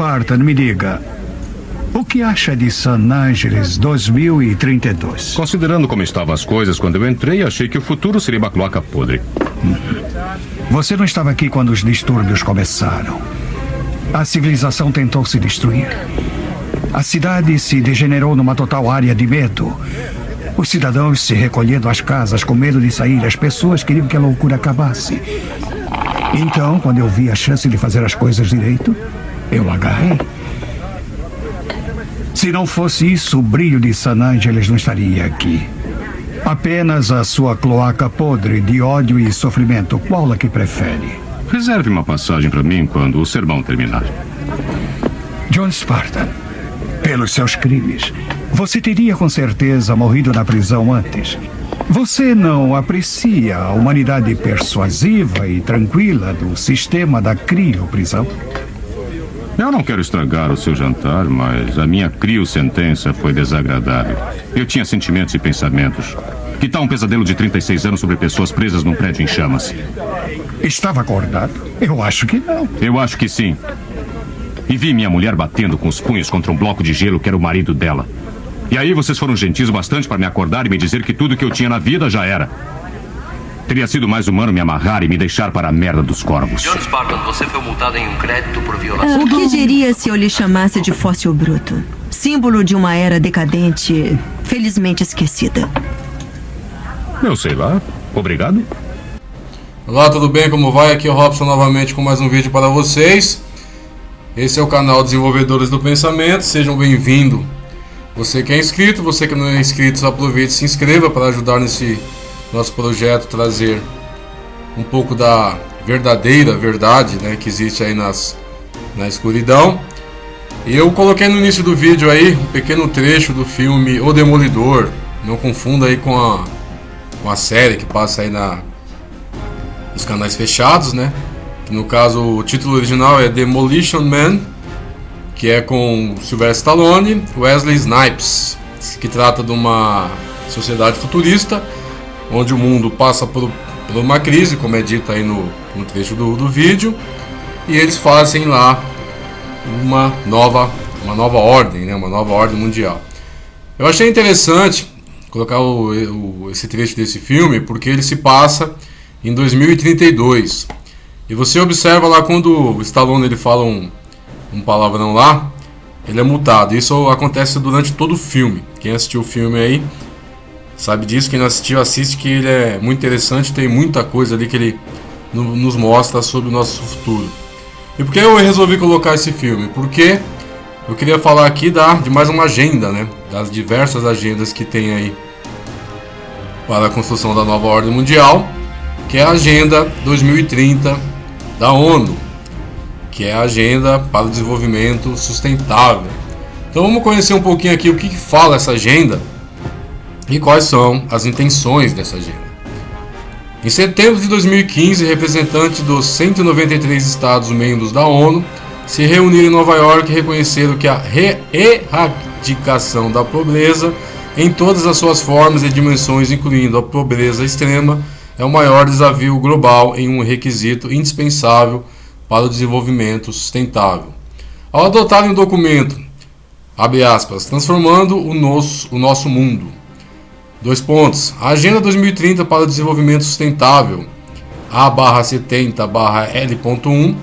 Spartan, me diga. O que acha de San Angeles 2032? Considerando como estavam as coisas quando eu entrei, achei que o futuro seria uma cloaca podre. Você não estava aqui quando os distúrbios começaram. A civilização tentou se destruir. A cidade se degenerou numa total área de medo. Os cidadãos se recolhendo às casas com medo de sair. As pessoas queriam que a loucura acabasse. Então, quando eu vi a chance de fazer as coisas direito, eu agarrei. Se não fosse isso, o brilho de San Angeles não estaria aqui. Apenas a sua cloaca podre de ódio e sofrimento. Qual a que prefere? Reserve uma passagem para mim quando o sermão terminar. John Spartan, pelos seus crimes, você teria com certeza morrido na prisão antes. Você não aprecia a humanidade persuasiva e tranquila do sistema da crioprisão? Eu não quero estragar o seu jantar, mas a minha crio-sentença foi desagradável. Eu tinha sentimentos e pensamentos. Que tal um pesadelo de 36 anos sobre pessoas presas num prédio em chamas? Estava acordado? Eu acho que não. Eu acho que sim. E vi minha mulher batendo com os punhos contra um bloco de gelo que era o marido dela. E aí vocês foram gentis o bastante para me acordar e me dizer que tudo que eu tinha na vida já era. Teria sido mais humano me amarrar e me deixar para a merda dos corvos. John Spartan, você foi multado em um crédito por violação. O que diria se eu lhe chamasse de fóssil bruto? Símbolo de uma era decadente, felizmente esquecida. Eu sei lá. Obrigado. Olá, tudo bem? Como vai? Aqui é o Robson novamente com mais um vídeo para vocês. Esse é o canal Desenvolvedores do Pensamento. Sejam bem-vindos. Você que é inscrito, você que não é inscrito, aproveite e se inscreva para ajudar nesse nosso projeto, trazer um pouco da verdadeira verdade, né, que existe aí na escuridão. E eu coloquei no início do vídeo aí um pequeno trecho do filme O Demolidor. Não confunda aí com a série que passa aí nos canais fechados, né? Que no caso o título original é Demolition Man, que é com Sylvester Stallone, Wesley Snipes, que trata de uma sociedade futurista onde o mundo passa por uma crise, como é dito aí no trecho do vídeo, e eles fazem lá uma nova ordem, né? Uma nova ordem mundial. Eu achei interessante colocar esse trecho desse filme, porque ele se passa em 2032. E você observa lá quando o Stallone ele fala um palavrão lá, ele é multado. Isso acontece durante todo o filme. Quem assistiu o filme aí sabe disso. Quem não assistiu, assiste, que ele é muito interessante. Tem muita coisa ali que ele nos mostra sobre o nosso futuro. E por que eu resolvi colocar esse filme? Porque eu queria falar aqui de mais uma agenda, né? Das diversas agendas que tem aí para a construção da nova ordem mundial, que é a Agenda 2030 da ONU, que é a Agenda para o Desenvolvimento Sustentável. Então vamos conhecer um pouquinho aqui o que fala essa agenda e quais são as intenções dessa agenda. Em setembro de 2015, representantes dos 193 Estados-membros da ONU se reuniram em Nova York e reconheceram que a erradicação da pobreza em todas as suas formas e dimensões, incluindo a pobreza extrema, é o maior desafio global e um requisito indispensável para o desenvolvimento sustentável. Ao adotarem um documento, abre aspas, transformando o nosso mundo. A Agenda 2030 para o Desenvolvimento Sustentável, A/70/L.1,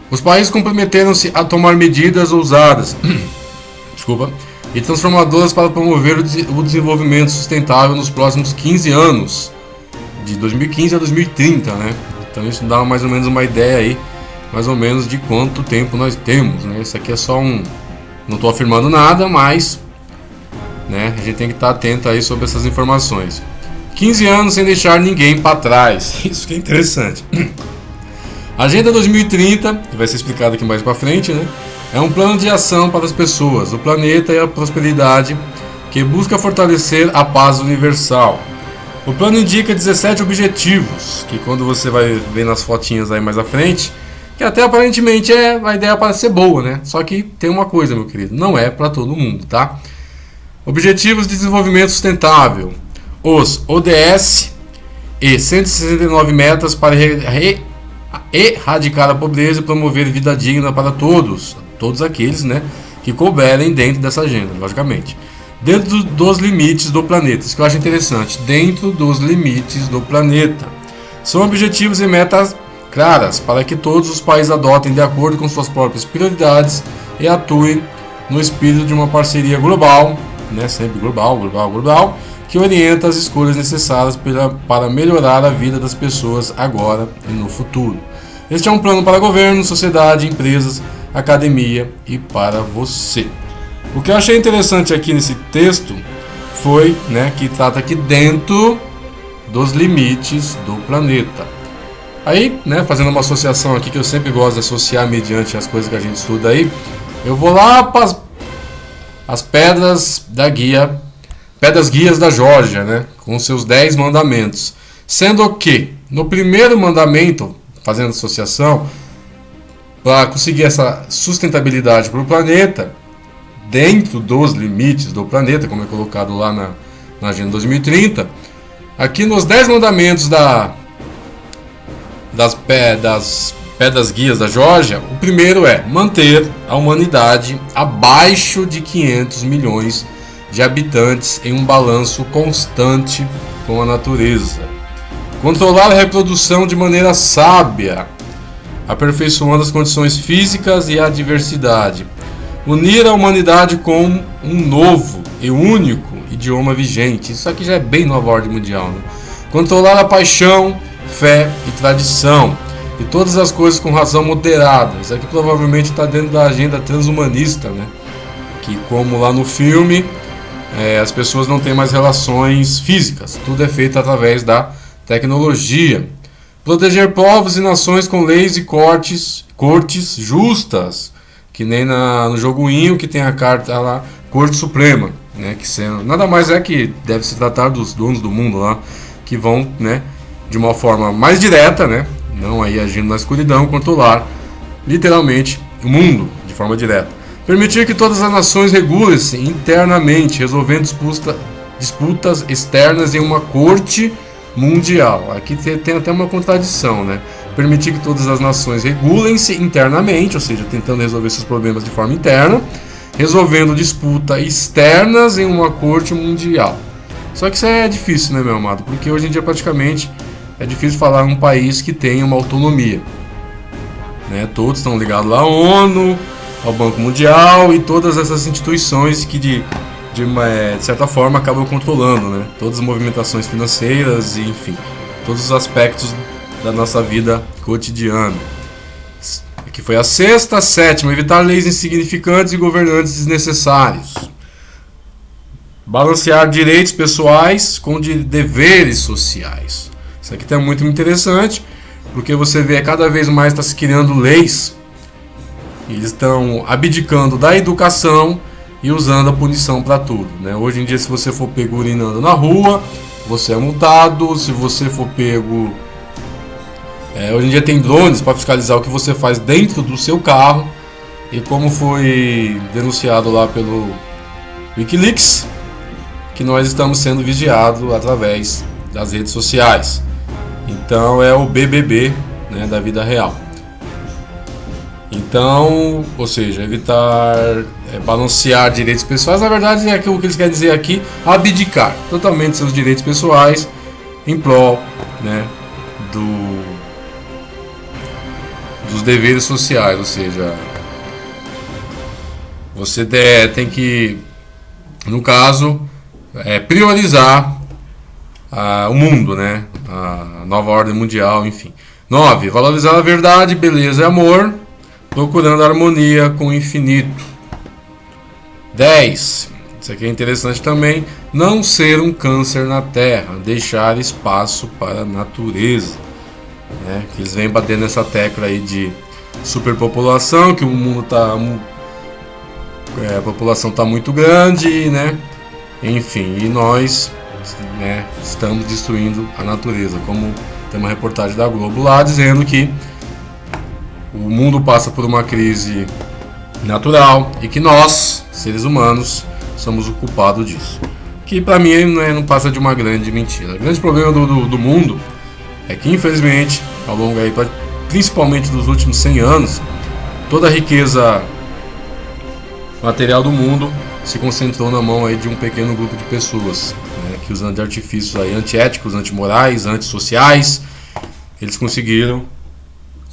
os países comprometeram-se a tomar medidas ousadas e transformadoras para promover o desenvolvimento sustentável nos próximos 15 anos, de 2015 a 2030, né? Então isso dá mais ou menos uma ideia aí, mais ou menos de quanto tempo nós temos, né? Isso aqui é só não estou afirmando nada, mas, né, a gente tem que estar atento aí sobre essas informações. 15 anos sem deixar ninguém para trás, isso que é interessante. Agenda 2030, que vai ser explicado aqui mais para frente, né? É um plano de ação para as pessoas, o planeta e a prosperidade que busca fortalecer a paz universal. O plano indica 17 objetivos, que quando você vai ver nas fotinhas aí mais à frente, que até aparentemente a ideia parece ser boa, né? Só que tem uma coisa, meu querido, não é para todo mundo, tá? Objetivos de Desenvolvimento Sustentável, os ODS e 169 metas para erradicar a pobreza e promover vida digna para todos aqueles, né, que couberem dentro dessa agenda, logicamente. Dentro dos limites do planeta, isso que eu acho interessante, dentro dos limites do planeta. São objetivos e metas claras para que todos os países adotem de acordo com suas próprias prioridades e atuem no espírito de uma parceria global, né, sempre global, que orienta as escolhas necessárias para melhorar a vida das pessoas agora e no futuro. Este é um plano para governo, sociedade, empresas, academia e para você. O que eu achei interessante aqui nesse texto foi, né, que trata aqui dentro dos limites do planeta. Aí, né, fazendo uma associação aqui que eu sempre gosto de associar mediante as coisas que a gente estuda aí, eu vou lá para as pedras da guia, pedras guias da Geórgia, né, com seus 10 mandamentos. Sendo que no primeiro mandamento, fazendo associação, para conseguir essa sustentabilidade para o planeta, dentro dos limites do planeta, como é colocado lá na Agenda 2030, aqui nos 10 mandamentos das pedras guias da Geórgia, o primeiro é manter a humanidade abaixo de 500 milhões de habitantes em um balanço constante com a natureza. Controlar a reprodução de maneira sábia, aperfeiçoando as condições físicas e a diversidade. Unir a humanidade com um novo e único idioma vigente. Isso aqui já é bem nova ordem mundial, né? Controlar a paixão, fé e tradição. E todas as coisas com razão moderada. Isso aqui provavelmente está dentro da agenda transhumanista, né? Que, como lá no filme, as pessoas não têm mais relações físicas. Tudo é feito através da tecnologia. Proteger povos e nações com leis e cortes justas, que nem no jogo Inho, que tem a carta lá, Corte Suprema, né, que nada mais é que deve se tratar dos donos do mundo lá, que vão, né, de uma forma mais direta, né, não aí agindo na escuridão, controlar literalmente o mundo de forma direta. Permitir que todas as nações regulem-se internamente, resolvendo disputas externas em uma corte mundial. Aqui tem até uma contradição, né? Permitir que todas as nações regulem-se internamente, ou seja, tentando resolver seus problemas de forma interna, resolvendo disputas externas em uma corte mundial. Só que isso é difícil, né, meu amado? Porque hoje em dia praticamente é difícil falar em um país que tenha uma autonomia, né? Todos estão ligados à ONU, ao Banco Mundial e todas essas instituições que de certa forma acabam controlando, né, todas as movimentações financeiras e, enfim, todos os aspectos da nossa vida cotidiana. Aqui foi a sexta. Sétima, evitar leis insignificantes e governantes desnecessários. Balancear direitos pessoais com deveres sociais. Isso aqui tá muito interessante, porque você vê cada vez mais está se criando leis. Eles estão abdicando da educação e usando a punição para tudo, né? Hoje em dia, se você for pego urinando na rua, você é multado. Se você for pego... hoje em dia tem drones para fiscalizar o que você faz dentro do seu carro. E como foi denunciado lá pelo Wikileaks, que nós estamos sendo vigiados através das redes sociais. Então é o BBB, né, da vida real. Então, ou seja, evitar balancear direitos pessoais, na verdade é aquilo que eles querem dizer aqui, abdicar totalmente seus direitos pessoais em prol, né, dos deveres sociais, ou seja, você tem que, no caso, priorizar o mundo, né, a nova ordem mundial, enfim. 9. Valorizar a verdade, beleza e amor, procurando harmonia com o infinito. 10. Isso aqui é interessante também. Não ser um câncer na Terra, deixar espaço para a natureza, né? Que eles vêm batendo nessa tecla aí de superpopulação, que o mundo a população está muito grande, né? Enfim, e nós, né, estamos destruindo a natureza, como tem uma reportagem da Globo lá dizendo que o mundo passa por uma crise natural e que nós, seres humanos, somos o culpado disso. Que para mim não passa de uma grande mentira. O grande problema do mundo é que, infelizmente, ao longo aí, principalmente dos últimos 100 anos, toda a riqueza material do mundo se concentrou na mão aí de um pequeno grupo de pessoas, né, que usando de artifícios aí antiéticos, antimorais, antissociais, eles conseguiram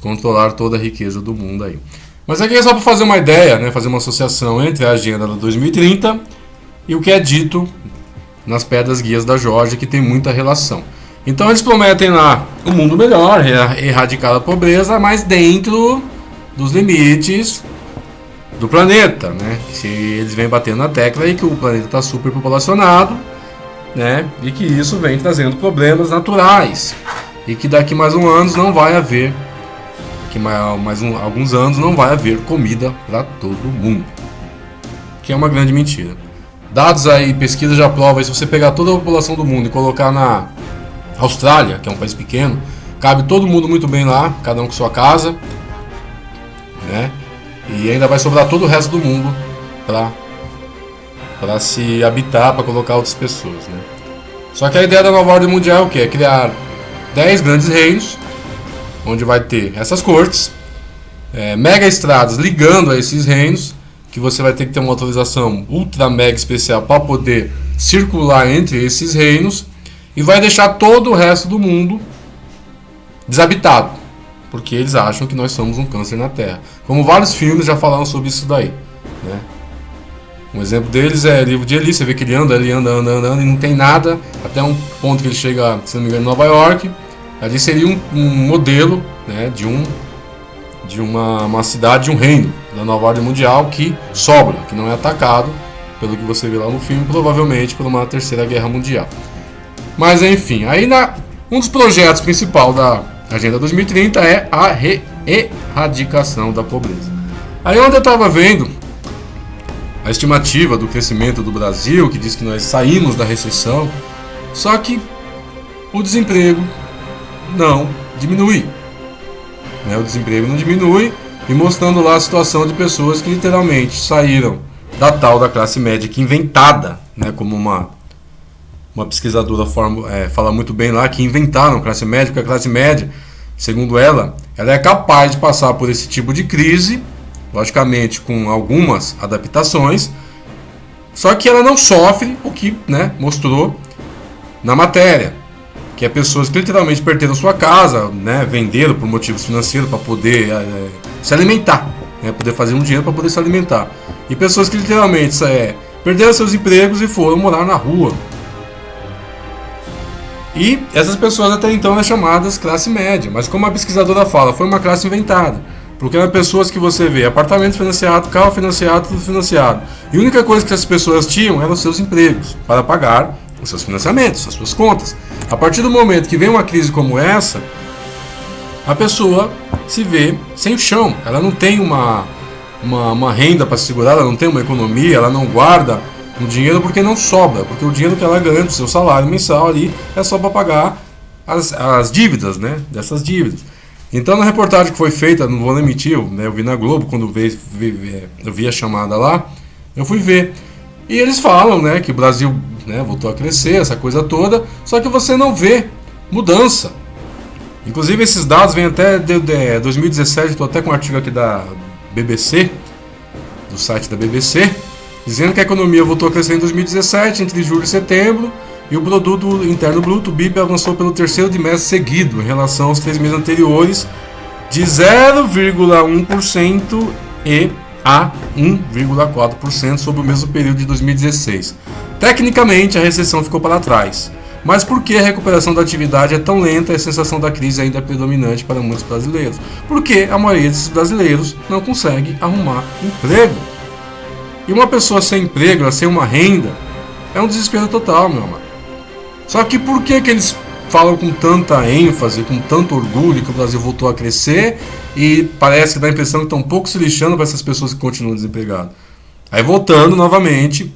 controlar toda a riqueza do mundo aí. Mas aqui é só para fazer uma ideia, né, fazer uma associação entre a agenda da 2030 e o que é dito nas pedras guias da Geórgia, que tem muita relação. Então eles prometem lá um mundo melhor, erradicar a pobreza, mas dentro dos limites do planeta, né? Se eles vêm batendo na tecla e que o planeta está superpopulacionado, né? E que isso vem trazendo problemas naturais e que daqui mais um ano não vai haver, alguns anos não vai haver comida para todo mundo, que é uma grande mentira. Dados aí, pesquisa já prova, se você pegar toda a população do mundo e colocar na Austrália, que é um país pequeno, cabe todo mundo muito bem lá, cada um com sua casa, né? E ainda vai sobrar todo o resto do mundo para se habitar, para colocar outras pessoas, né? Só que a ideia da nova ordem mundial é o quê? É criar 10 grandes reinos, onde vai ter essas cortes, mega estradas ligando a esses reinos, que você vai ter que ter uma autorização ultra mega especial para poder circular entre esses reinos, e vai deixar todo o resto do mundo desabitado, porque eles acham que nós somos um câncer na Terra. Como vários filmes já falaram sobre isso daí, né? Um exemplo deles é o livro de Eli. Você vê que ele anda e não tem nada, até um ponto que ele chega, se não me engano, em Nova York. Ali seria um modelo, né, de uma cidade, de um reino da nova ordem mundial que sobra, que não é atacado, pelo que você vê lá no filme, provavelmente por uma terceira guerra mundial. Mas enfim, aí um dos projetos principais da Agenda 2030 é a erradicação da pobreza. Aí onde eu estava vendo a estimativa do crescimento do Brasil, que diz que nós saímos da recessão, só que o desemprego não diminui, né? O desemprego não diminui, e mostrando lá a situação de pessoas que literalmente saíram da tal da classe média, que inventada, né, como uma pesquisadora fala muito bem lá, que inventaram a classe média, porque a classe média, segundo ela é capaz de passar por esse tipo de crise, logicamente com algumas adaptações, só que ela não sofre o que, né, mostrou na matéria, que é pessoas que literalmente perderam sua casa, né, venderam por motivos financeiros para poder se alimentar, né, poder fazer um dinheiro para poder se alimentar, e pessoas que literalmente perderam seus empregos e foram morar na rua. E essas pessoas até então eram chamadas classe média, mas como a pesquisadora fala, foi uma classe inventada, porque eram pessoas que você vê apartamento financiado, carro financiado, tudo financiado, e a única coisa que essas pessoas tinham eram os seus empregos para pagar os seus financiamentos, as suas contas. A partir do momento que vem uma crise como essa, a pessoa se vê sem o chão, ela não tem uma renda para se segurar, ela não tem uma economia, ela não guarda um dinheiro porque não sobra, porque o dinheiro que ela ganha do seu salário mensal ali é só para pagar as dívidas, né, dessas dívidas. Então na reportagem que foi feita, não vou nem mentir, né, eu vi na Globo, quando eu vi a chamada lá, eu fui ver, e eles falam, né, que o Brasil, né, voltou a crescer, essa coisa toda, só que você não vê mudança. Inclusive esses dados vêm até 2017, estou até com um artigo aqui da BBC, do site da BBC, dizendo que a economia voltou a crescer em 2017, entre julho e setembro, e o produto interno bruto, o PIB, avançou pelo terceiro trimestre seguido, em relação aos 3 meses anteriores, de 0,1% e a 1,4% sobre o mesmo período de 2016. Tecnicamente, a recessão ficou para trás. Mas por que a recuperação da atividade é tão lenta e a sensação da crise ainda é predominante para muitos brasileiros? Porque a maioria desses brasileiros não consegue arrumar emprego. E uma pessoa sem emprego, sem uma renda, é um desespero total, meu amado. Só que por que eles falam com tanta ênfase, com tanto orgulho que o Brasil voltou a crescer e parece que dá a impressão que estão um pouco se lixando para essas pessoas que continuam desempregadas? Aí voltando novamente,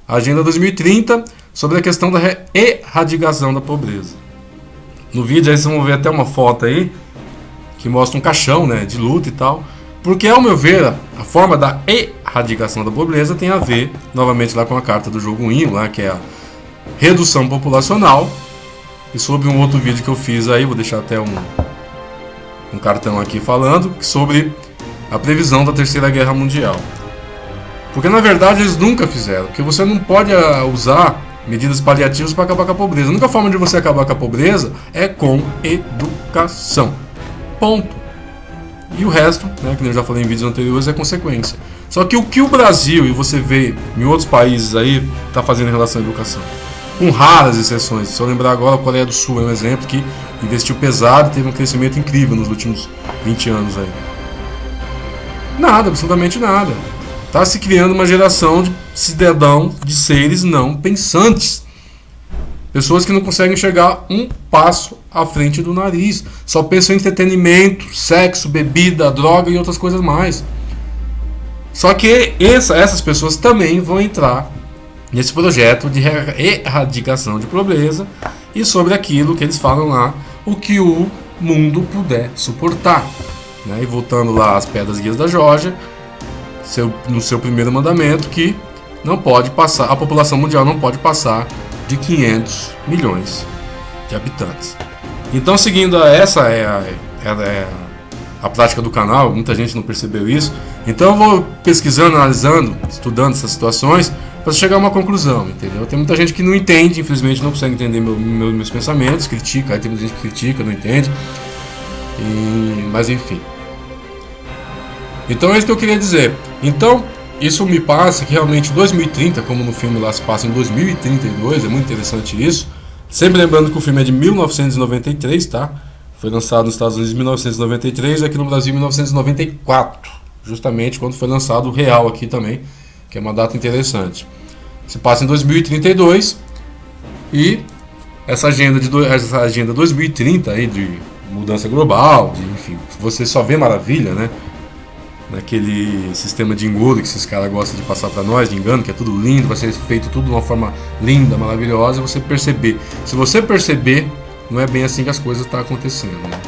a Agenda 2030 sobre a questão da erradicação da pobreza. No vídeo aí vocês vão ver até uma foto aí que mostra um caixão, né, de luta e tal. Porque, ao meu ver, a forma da erradicação da pobreza tem a ver, novamente, lá com a carta do Joguinho, lá, que é a redução populacional. E sobre um outro vídeo que eu fiz aí, vou deixar até um cartão aqui falando sobre a previsão da Terceira Guerra Mundial. Porque na verdade eles nunca fizeram, porque você não pode usar medidas paliativas para acabar com a pobreza. A única forma de você acabar com a pobreza é com educação. Ponto. E o resto, né, que eu já falei em vídeos anteriores, é consequência. Só que o que o Brasil, e você vê em outros países aí, está fazendo em relação à educação, com raras exceções. Se eu lembrar agora, a Coreia do Sul é um exemplo que investiu pesado e teve um crescimento incrível nos últimos 20 anos aí. Nada, absolutamente nada. Está se criando uma geração de cidadãos, de seres não pensantes. Pessoas que não conseguem chegar um passo à frente do nariz. Só pensam em entretenimento, sexo, bebida, droga e outras coisas mais. Só que essas pessoas também vão entrar nesse projeto de erradicação de pobreza e sobre aquilo que eles falam lá, o que o mundo puder suportar. Né? E voltando lá às pedras guias da Geórgia, no seu primeiro mandamento, que não pode passar, a população mundial não pode passar de 500 milhões de habitantes. Então, seguindo essa a prática do canal, muita gente não percebeu isso. Então eu vou pesquisando, analisando, estudando essas situações para chegar a uma conclusão, entendeu? Tem muita gente que não entende, infelizmente não consegue entender meus pensamentos, critica, aí tem muita gente que critica, não entende. Mas enfim. Então é isso que eu queria dizer. Então, isso me passa que realmente 2030, como no filme lá se passa em 2032, é muito interessante isso. Sempre lembrando que o filme é de 1993, tá? Foi lançado nos Estados Unidos em 1993 e aqui no Brasil em 1994. Justamente quando foi lançado o real aqui também, que é uma data interessante. Se passa em 2032 e essa agenda 2030 aí de mudança global, enfim, você só vê maravilha, né? Naquele sistema de engodo que esses caras gostam de passar para nós, de engano, que é tudo lindo, vai ser feito tudo de uma forma linda, maravilhosa, você perceber. Se você perceber, não é bem assim que as coisas estão acontecendo, né?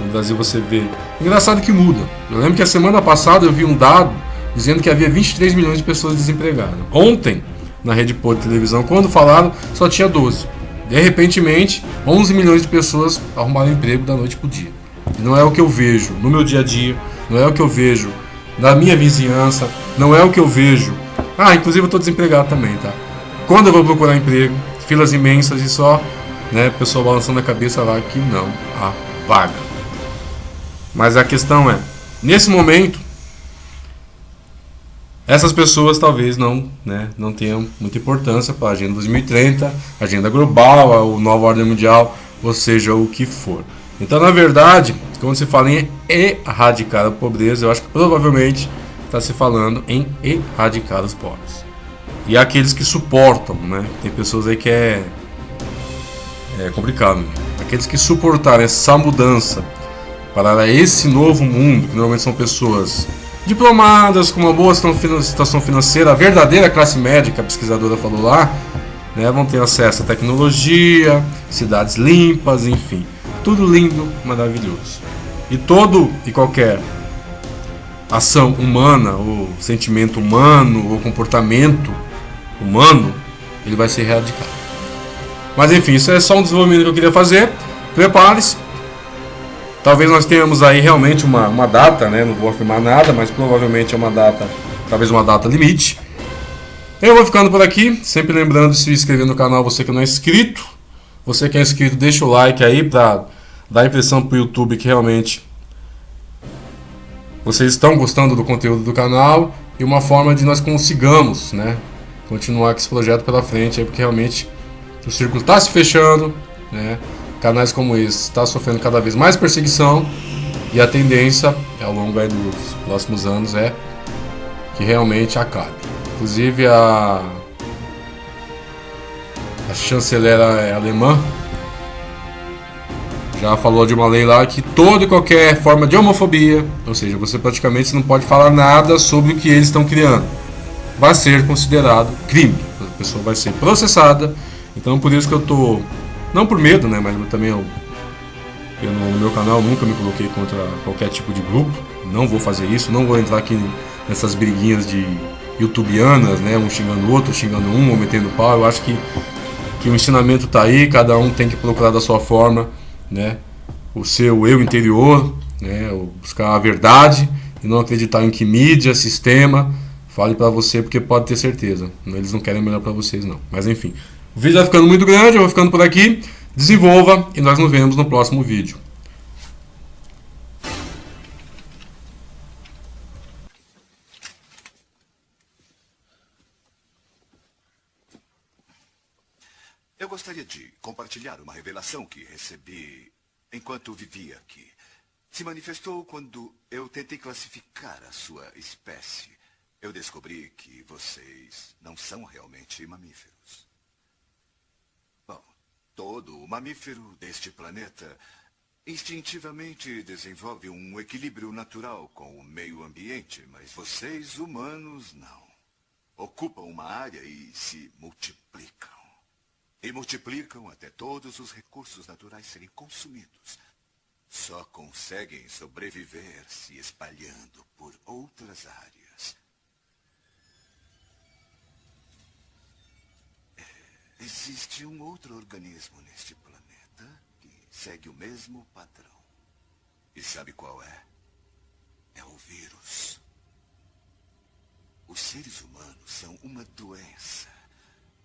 No Brasil você vê... Engraçado que muda. Eu lembro que a semana passada eu vi um dado dizendo que havia 23 milhões de pessoas desempregadas. Ontem, na Rede Pô de televisão, quando falaram, só tinha 12. De repentemente, 11 milhões de pessoas arrumaram emprego da noite pro dia. E não é o que eu vejo no meu dia a dia, não é o que eu vejo na minha vizinhança, não é o que eu vejo. Inclusive eu estou desempregado também, tá? Quando eu vou procurar emprego, filas imensas e só, né, pessoal balançando a cabeça lá que não há vaga. Mas a questão é, nesse momento, essas pessoas talvez não tenham muita importância para a Agenda 2030, Agenda Global, a nova ordem mundial, ou seja, o que for. Então, na verdade, quando se fala em erradicar a pobreza, eu acho que provavelmente está se falando em erradicar os pobres. E aqueles que suportam, né? Tem pessoas aí que é complicado, né? Aqueles que suportarem essa mudança para esse novo mundo, que normalmente são pessoas diplomadas, com uma boa situação financeira, a verdadeira classe média, que a pesquisadora falou lá, né? Vão ter acesso à tecnologia, cidades limpas, enfim. Tudo lindo, maravilhoso. E todo e qualquer ação humana, ou sentimento humano, ou comportamento humano, ele vai ser erradicado. Mas enfim, isso é só um desenvolvimento que eu queria fazer. Prepare-se. Talvez nós tenhamos aí realmente uma data, né? Não vou afirmar nada, mas provavelmente é uma data, talvez uma data limite. Eu vou ficando por aqui, sempre lembrando de se inscrever no canal, você que não é inscrito. Você que é inscrito, deixa o like aí para dar a impressão pro YouTube que realmente vocês estão gostando do conteúdo do canal e uma forma de nós consigamos, né, continuar com esse projeto pela frente, porque realmente o círculo está se fechando, né, canais como esse estão sofrendo cada vez mais perseguição e a tendência ao longo aí dos próximos anos é que realmente acabe. Inclusive a chanceler alemã já falou de uma lei lá que toda e qualquer forma de homofobia, ou seja, você praticamente não pode falar nada sobre o que eles estão criando, vai ser considerado crime, a pessoa vai ser processada. Então por isso que eu tô, não por medo, né, mas também eu no meu canal nunca me coloquei contra qualquer tipo de grupo, não vou fazer isso, não vou entrar aqui nessas briguinhas de youtubianas, né, um xingando o outro, xingando um ou metendo pau. Eu acho que o ensinamento está aí, cada um tem que procurar da sua forma, né, o seu eu interior, né? Ou buscar a verdade e não acreditar em que mídia, sistema fale para você, porque pode ter certeza. Eles não querem o melhor para vocês, não. Mas enfim, o vídeo vai ficando muito grande, eu vou ficando por aqui. Desenvolva e nós nos vemos no próximo vídeo. Eu gostaria de compartilhar uma revelação que recebi enquanto vivia aqui. Se manifestou quando eu tentei classificar a sua espécie. Eu descobri que vocês não são realmente mamíferos. Bom, todo mamífero deste planeta instintivamente desenvolve um equilíbrio natural com o meio ambiente, mas vocês, humanos, não. Ocupam uma área e se multiplicam. E multiplicam até todos os recursos naturais serem consumidos. Só conseguem sobreviver se espalhando por outras áreas. Existe um outro organismo neste planeta que segue o mesmo padrão. E sabe qual é? É o vírus. Os seres humanos são uma doença.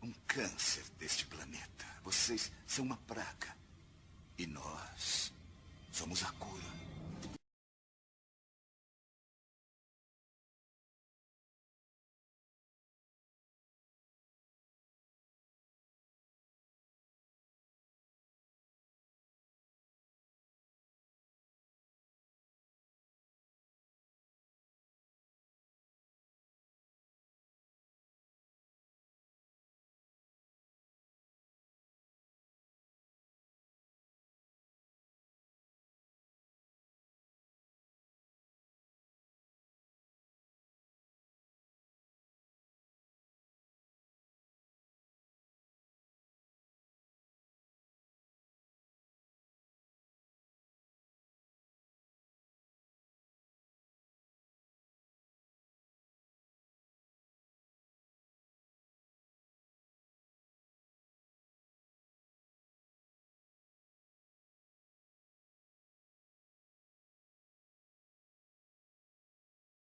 Um câncer deste planeta. Vocês são uma praga. E nós somos a cura.